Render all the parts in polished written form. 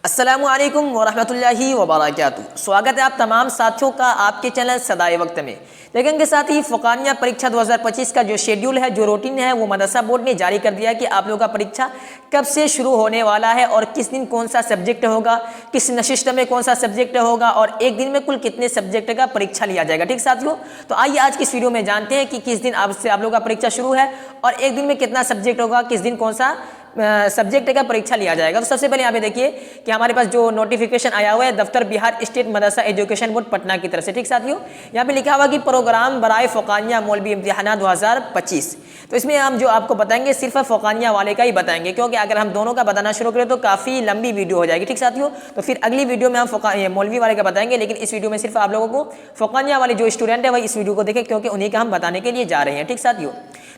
अस्सलामुअलैकुम वरहमतुल्लाहि वबरकातुहू। स्वागत है आप तमाम साथियों का आपके चैनल सदाए वक्त में। देखेंगे साथ ही फ़ुक़ानिया परीक्षा 2025 का जो शेड्यूल है, जो रूटीन है, वो मदरसा बोर्ड ने जारी कर दिया कि आप लोगों का परीक्षा कब से शुरू होने वाला है और किस दिन कौन सा सब्जेक्ट होगा, किस नशिस्त में कौन सा सब्जेक्ट होगा और एक दिन में कुल कितने सब्जेक्ट का परीक्षा लिया जाएगा। ठीक साथियों, तो आइए आज की इस वीडियो में जानते हैं कि किस दिन आप लोगों का परीक्षा शुरू है और एक दिन में कितना सब्जेक्ट होगा, किस दिन कौन सा सब्जेक्ट का परीक्षा लिया जाएगा। तो सबसे पहले यहाँ पे देखिए कि हमारे पास जो नोटिफिकेशन आया हुआ है दफ्तर बिहार स्टेट मदरसा एजुकेशन बोर्ड पटना की तरफ से। ठीक साथियों, यहाँ पे लिखा हुआ कि प्रोग्राम बराए फ़ुक़ानिया मौलवी इम्तिहानात 2025। तो इसमें हम जो आपको बताएंगे सिर्फ फ़ुक़ानिया वाले का ही बताएंगे, क्योंकि अगर हम दोनों का बताना शुरू करें तो काफ़ी लंबी वीडियो हो जाएगी। ठीक साथियों, तो फिर अगली वीडियो में हम मौलवी वाले का बताएंगे, लेकिन इस वीडियो में सिर्फ आप लोगों को फ़ुक़ानिया वाले जो स्टूडेंट है वही इस वीडियो को देखें, क्योंकि उन्हीं का हम बताने के लिए जा रहे हैं। ठीक साथियों,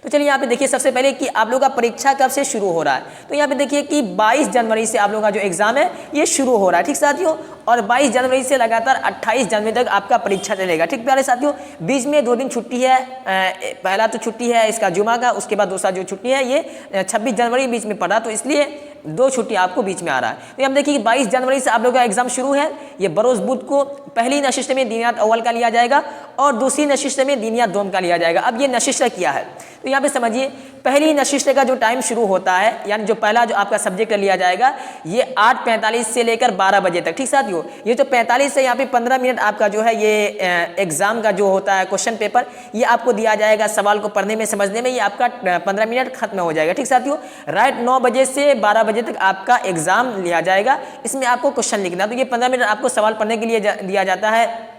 तो चलिए यहाँ पे देखिए सबसे पहले कि आप लोगों का परीक्षा कब से शुरू हो रहा है। तो यहाँ पे देखिए कि 22 जनवरी से आप लोगों का जो एग्जाम है ये शुरू हो रहा है। ठीक साथियों, और 22 जनवरी से लगातार 28 जनवरी तक आपका परीक्षा चलेगा। ठीक प्यारे साथियों, बीच में 2 दिन छुट्टी है। पहला तो छुट्टी है इसका जुमा का, उसके बाद दूसरा जो छुट्टी है ये 26 जनवरी बीच में पड़ा, तो इसलिए 2 छुट्टी आपको बीच में आ रहा है। तो हम देखिए 22 जनवरी से आप लोगों का एग्जाम शुरू है। ये बरोज़ बुध को पहली नशिस्त में दीनियात अव्वल का लिया जाएगा और दूसरी नशिस्त में दीनियात दोम का लिया जाएगा। अब ये नशिस्त क्या है, तो यहाँ पे समझिए पहली नशिस्त का जो टाइम शुरू होता है, यानी जो पहला जो आपका सब्जेक्ट लिया जाएगा ये 8:45 से लेकर 12 बजे तक। ठीक साथियों, ये जो 45 से यहाँ पे 15 मिनट आपका जो है ये एग्जाम का जो होता है क्वेश्चन पेपर, ये आपको दिया जाएगा। सवाल को पढ़ने में समझने में ये आपका 15 मिनट खत्म हो जाएगा। ठीक साथियों, राइट 9 बजे से 12 बजे तक आपका एग्जाम लिया जाएगा। इसमें आपको क्वेश्चन लिखना, तो ये 15 मिनट आपको सवाल पढ़ने के लिए दिया जाता है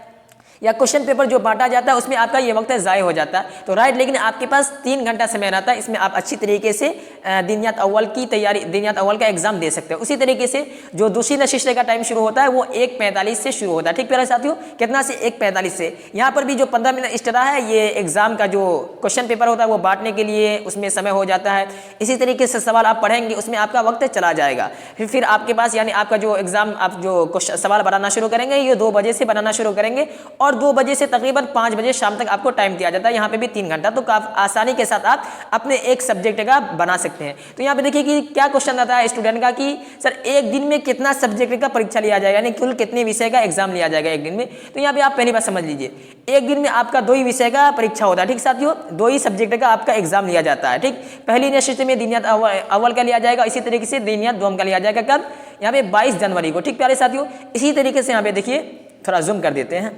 या क्वेश्चन पेपर जो बांटा जाता है उसमें आपका ये वक्त ज़ाय हो जाता है। तो राइट, लेकिन आपके पास 3 घंटा समय रहता है, इसमें आप अच्छी तरीके से दीनियात अव्वल की तैयारी, दीनियात अव्वल का एग्जाम दे सकते हैं। उसी तरीके से जो दूसरी नशिस्त का टाइम शुरू होता है वो 1:45 से शुरू होता है। ठीक प्यारे साथियों, कितना से 1:45 से। यहाँ पर भी जो 15 मिनट एक्स्ट्रा है ये एग्जाम का जो क्वेश्चन पेपर होता है वो बांटने के लिए उसमें समय हो जाता है। इसी तरीके से सवाल आप पढ़ेंगे उसमें आपका वक्त चला जाएगा। फिर आपके पास यानी आपका जो एग्जाम आप जो सवाल बनाना शुरू करेंगे ये 2 बजे से बनाना शुरू करेंगे और 2 बजे से तकरीबन 5 बजे शाम तक आपको टाइम दिया जाता है। यहाँ पे भी 3 घंटा, तो काफी आसानी के साथ आप अपने एक सब्जेक्ट का बना सकते हैं। तो यहाँ पे देखिए कि क्या क्वेश्चन आता है स्टूडेंट का कि सर एक दिन में कितना सब्जेक्ट का परीक्षा लिया जाएगा, यानी कुल कितने विषय का एग्जाम लिया जाएगा एक दिन में। तो यहाँ पे आप पहली बात समझ लीजिए, एक दिन में आपका 2 ही विषय का परीक्षा होता है। ठीक साथियों, 2 ही सब्जेक्ट का आपका एग्जाम लिया जाता है। ठीक, पहली नशिस्त में दीनियात अव्वल का लिया जाएगा, इसी तरीके से दीनियात दोम का लिया जाएगा। कब? यहाँ पे 22 जनवरी को। ठीक प्यारे साथियों, इसी तरीके से यहाँ पे देखिए थोड़ा जूम कर देते हैं।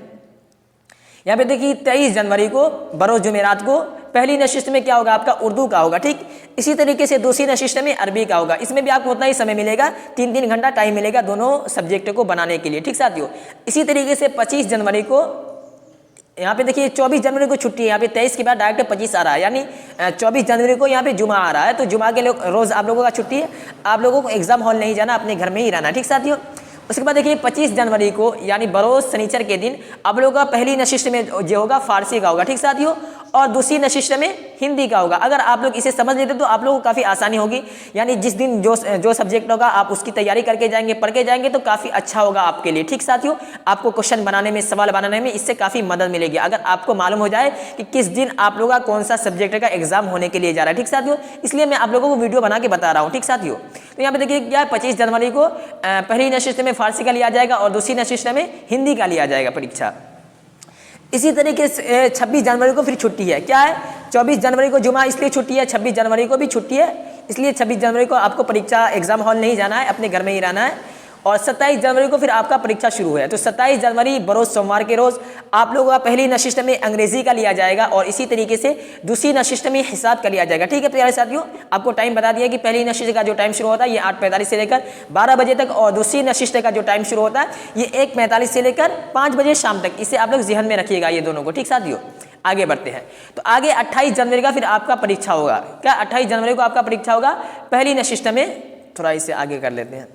यहाँ पे देखिए 23 जनवरी को बरोज़ जुमेरात को पहली नशिस्त में क्या होगा आपका उर्दू का होगा। ठीक, इसी तरीके से दूसरी नशिस्त में अरबी का होगा। इसमें भी आपको उतना ही समय मिलेगा, 3-3 घंटा टाइम मिलेगा दोनों सब्जेक्ट को बनाने के लिए। ठीक साथियों, इसी तरीके से 25 जनवरी को यहाँ पे देखिए 24 जनवरी को छुट्टी है। यहाँ पे 23 के बाद डायरेक्ट 25 आ रहा है, यानी 24 जनवरी को यहाँ पे जुमा आ रहा है। तो जुमा के रोज़ आप लोगों का छुट्टी है, आप लोगों को एग्जाम हॉल नहीं जाना, अपने घर में ही रहना। ठीक साथियों, उसके बाद देखिए 25 जनवरी को यानी बरोज़ शनिचर के दिन आप लोगों का पहली नशिस्त में जो होगा फारसी का होगा। ठीक साथियों, और दूसरी नशिस्त में हिंदी का होगा। अगर आप लोग इसे समझ लेते तो आप लोगों को काफ़ी आसानी होगी, यानी जिस दिन जो सब्जेक्ट होगा आप उसकी तैयारी करके जाएंगे, पढ़ के जाएंगे तो काफ़ी अच्छा होगा आपके लिए। ठीक साथियों, आपको क्वेश्चन बनाने में, सवाल बनाने में इससे काफ़ी मदद मिलेगी अगर आपको मालूम हो जाए कि किस दिन आप लोगों का कौन सा सब्जेक्ट का एग्जाम होने के लिए जा रहा है। ठीक साथियों, इसलिए मैं आप लोगों को वीडियो बना के बता रहा हूँ। ठीक साथियों, तो यहाँ पे देखिए क्या 25 जनवरी को पहली नशिस्त में फारसी का लिया जाएगा और दूसरी नशिस्त में हिंदी का लिया जाएगा परीक्षा। इसी तरीके से 26 जनवरी को फिर छुट्टी है। क्या है, 24 जनवरी को जुमा इसलिए छुट्टी है, 26 जनवरी को भी छुट्टी है, इसलिए 26 जनवरी को आपको परीक्षा एग्जाम हॉल नहीं जाना है, अपने घर में ही रहना है। और 27 जनवरी को फिर आपका परीक्षा शुरू है। तो 27 जनवरी बरोज़ सोमवार के रोज़ आप लोगों का पहली नशिस्त में अंग्रेजी का लिया जाएगा और इसी तरीके से दूसरी नशिस्त में हिसाब का लिया जाएगा। ठीक है प्यारे साथियों, आपको टाइम बता दिया कि पहली नशिस्त का जो टाइम शुरू होता है ये 8:45 से लेकर 12 बजे तक और दूसरी नशिस्त का जो टाइम शुरू होता है ये 1:45 से लेकर 5 बजे शाम तक। इसे आप लोग ज़हन में रखिएगा ये दोनों को। ठीक साथियों, आगे बढ़ते हैं। तो आगे 28 जनवरी का फिर आपका परीक्षा होगा। क्या 28 जनवरी को आपका परीक्षा होगा पहली नशिस्त में। थोड़ा इसे आगे कर लेते हैं।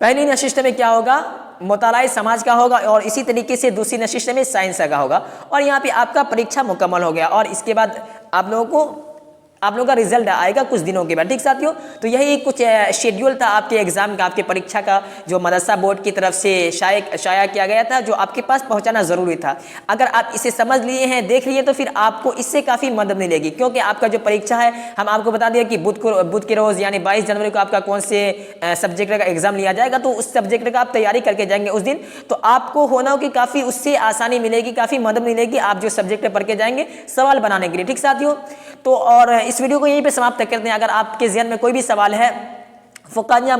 पहली नशिस्त में क्या होगा, मुतालाए समाज का होगा और इसी तरीके से दूसरी नशिस्त में साइंस का होगा। और यहाँ पे आपका परीक्षा मुकम्मल हो गया और इसके बाद आप लोगों को आप लोगों का रिजल्ट आएगा कुछ दिनों के बाद। ठीक साथियों, तो यही कुछ शेड्यूल था आपके एग्जाम का, आपके परीक्षा का, जो मदरसा बोर्ड की तरफ से शाया किया गया था, जो आपके पास पहुंचाना जरूरी था। अगर आप इसे समझ लिए हैं, देख लिए, तो फिर आपको इससे काफी मदद मिलेगी, क्योंकि आपका जो परीक्षा है, हम आपको बता दिया कि बुध के रोज यानी 22 जनवरी को आपका कौन से सब्जेक्ट का एग्जाम लिया जाएगा। तो उस सब्जेक्ट का आप तैयारी करके जाएंगे उस दिन, तो आपको होना हो कि काफी उससे आसानी मिलेगी, काफी मदद मिलेगी आप जो सब्जेक्ट पढ़ के जाएंगे सवाल बनाने के लिए। ठीक साथियों, तो और इस वीडियो को यहीं पे समाप्त करते हैं। अगर आपके ज़हन में कोई भी सवाल है, फुकानिया